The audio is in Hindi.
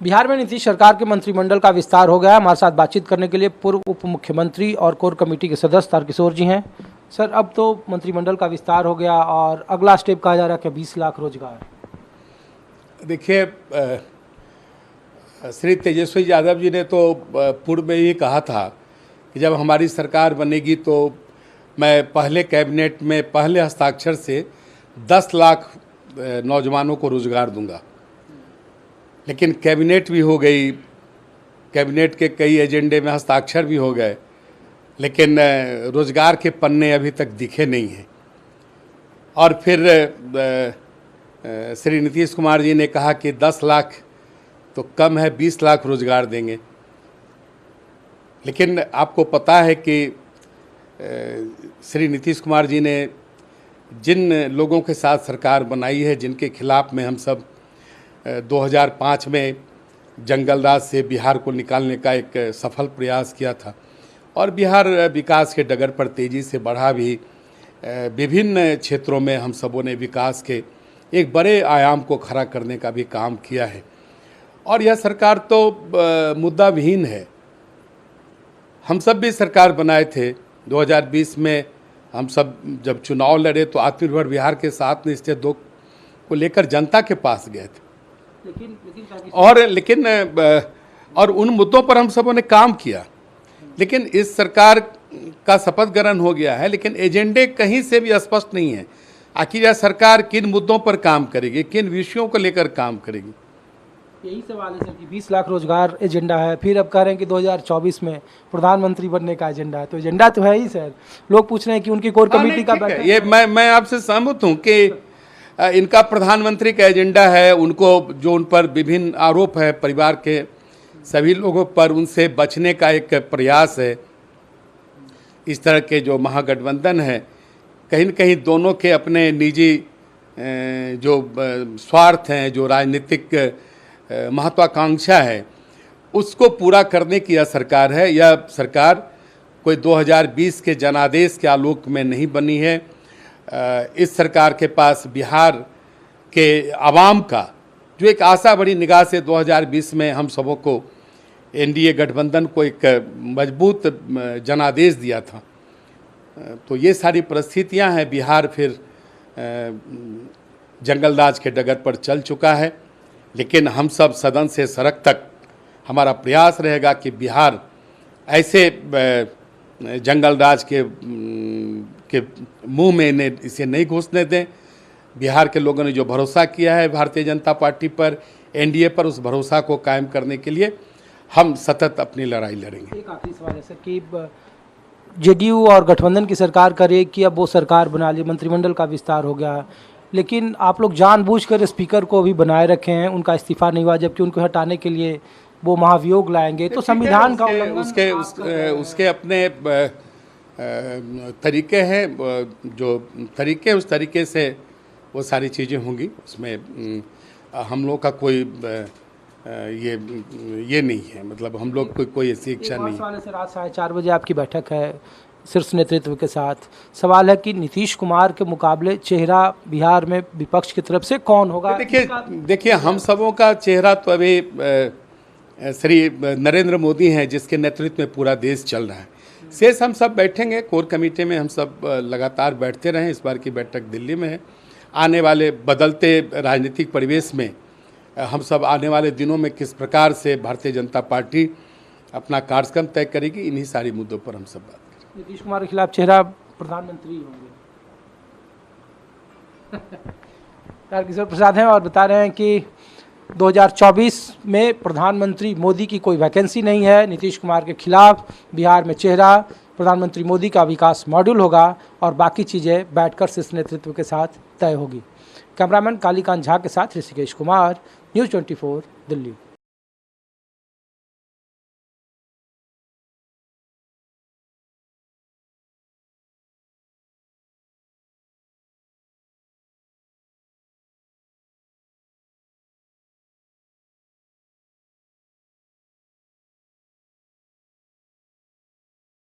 बिहार में नीतीश सरकार के मंत्रिमंडल का विस्तार हो गया है। हमारे साथ बातचीत करने के लिए पूर्व उप मुख्यमंत्री और कोर कमेटी के सदस्य तारकिशोर जी हैं। सर, अब तो मंत्रिमंडल का विस्तार हो गया और अगला स्टेप कहा जा रहा है कि 20 लाख रोजगार। देखिए, श्री तेजस्वी यादव जी ने तो पूर्व में ही कहा था कि जब हमारी सरकार बनेगी तो मैं पहले कैबिनेट में पहले हस्ताक्षर से 10 लाख नौजवानों को रोजगार दूंगा। लेकिन कैबिनेट भी हो गई, कैबिनेट के कई एजेंडे में हस्ताक्षर भी हो गए, लेकिन रोजगार के पन्ने अभी तक दिखे नहीं हैं। और फिर श्री नीतीश कुमार जी ने कहा कि 10 लाख तो कम है, 20 लाख रोजगार देंगे। लेकिन आपको पता है कि श्री नीतीश कुमार जी ने जिन लोगों के साथ सरकार बनाई है, जिनके खिलाफ में हम सब 2005 में जंगल राज से बिहार को निकालने का एक सफल प्रयास किया था और बिहार विकास के डगर पर तेज़ी से बढ़ा भी, विभिन्न क्षेत्रों में हम सबों ने विकास के एक बड़े आयाम को खड़ा करने का भी काम किया है। और यह सरकार तो मुद्दा विहीन है। हम सब भी सरकार बनाए थे 2020 में। हम सब जब चुनाव लड़े तो आत्मनिर्भर बिहार के 7 निश्चय 2 को लेकर जनता के पास गए थे। और उन मुद्दों पर हम सबों ने काम किया। लेकिन इस सरकार का शपथ ग्रहण हो गया है, लेकिन एजेंडे कहीं से भी स्पष्ट नहीं है। आखिर यह सरकार किन मुद्दों पर काम करेगी, किन विषयों को लेकर काम करेगी। यही सवाल है सर कि 20 लाख रोजगार एजेंडा है, फिर अब कह रहे हैं कि 2024 में प्रधानमंत्री बनने का एजेंडा है। तो एजेंडा तो है ही सर। लोग पूछ रहे हैं कि उनकी कोर कमेटी का बैठक, ये मैं आपसे सहमत हूँ कि इनका प्रधानमंत्री का एजेंडा है। उनको जो उन पर विभिन्न आरोप है, परिवार के सभी लोगों पर, उनसे बचने का एक प्रयास है। इस तरह के जो महागठबंधन है, कहीं न कहीं दोनों के अपने निजी जो स्वार्थ हैं, जो राजनीतिक महत्वाकांक्षा है, उसको पूरा करने की यह सरकार है। यह सरकार कोई 2020 के जनादेश के आलोक में नहीं बनी है। इस सरकार के पास बिहार के आवाम का जो एक आशा बड़ी निगाह से 2020 में हम सबों को एनडीए गठबंधन को एक मजबूत जनादेश दिया था। तो ये सारी परिस्थितियां हैं। बिहार फिर जंगल राज के डगर पर चल चुका है। लेकिन हम सब सदन से सड़क तक हमारा प्रयास रहेगा कि बिहार ऐसे जंगल राज के मुंह में इसे नहीं घुसने दें। बिहार के लोगों ने जो भरोसा किया है भारतीय जनता पार्टी पर, एनडीए पर, उस भरोसा को कायम करने के लिए हम सतत अपनी लड़ाई लड़ेंगे। एक आखिरी सवाल है सर कि जेडीयू और गठबंधन की सरकार करे कि अब वो सरकार बना ली, मंत्रिमंडल का विस्तार हो गया, लेकिन आप लोग जानबूझकर स्पीकर को भी बनाए रखे हैं, उनका इस्तीफा नहीं हुआ, जबकि उनको हटाने के लिए वो महाभियोग लाएंगे। तो संविधान का उसके अपने तरीके हैं, जो तरीके उस तरीके से वो सारी चीज़ें होंगी। उसमें हम लोग का कोई ये नहीं है, मतलब हम लोग कोई ऐसी इच्छा नहीं है। सर, आज 4:30 बजे आपकी बैठक है शीर्ष नेतृत्व के साथ। सवाल है कि नीतीश कुमार के मुकाबले चेहरा बिहार में विपक्ष की तरफ से कौन होगा? देखिए हम सबों का चेहरा तो अभी श्री नरेंद्र मोदी हैं, जिसके नेतृत्व में पूरा देश चल रहा है। शेष हम सब बैठेंगे कोर कमेटी में, हम सब लगातार बैठते रहें। इस बार की बैठक दिल्ली में है। आने वाले बदलते राजनीतिक परिवेश में हम सब आने वाले दिनों में किस प्रकार से भारतीय जनता पार्टी अपना कार्यक्रम तय करेगी, इन्हीं सारी मुद्दों पर हम सब बात करेंगे। नीतीश कुमार के खिलाफ चेहरा प्रधानमंत्री होंगे तारकिशोर प्रसाद हैं और बता रहे हैं कि 2024 में प्रधानमंत्री मोदी की कोई वैकेंसी नहीं है। नीतीश कुमार के खिलाफ बिहार में चेहरा प्रधानमंत्री मोदी का विकास मॉड्यूल होगा और बाकी चीज़ें बैठकर शीर्ष नेतृत्व के साथ तय होगी। कैमरामैन कालीकांत झा के साथ ऋषिकेश कुमार, न्यूज़ 24 दिल्ली।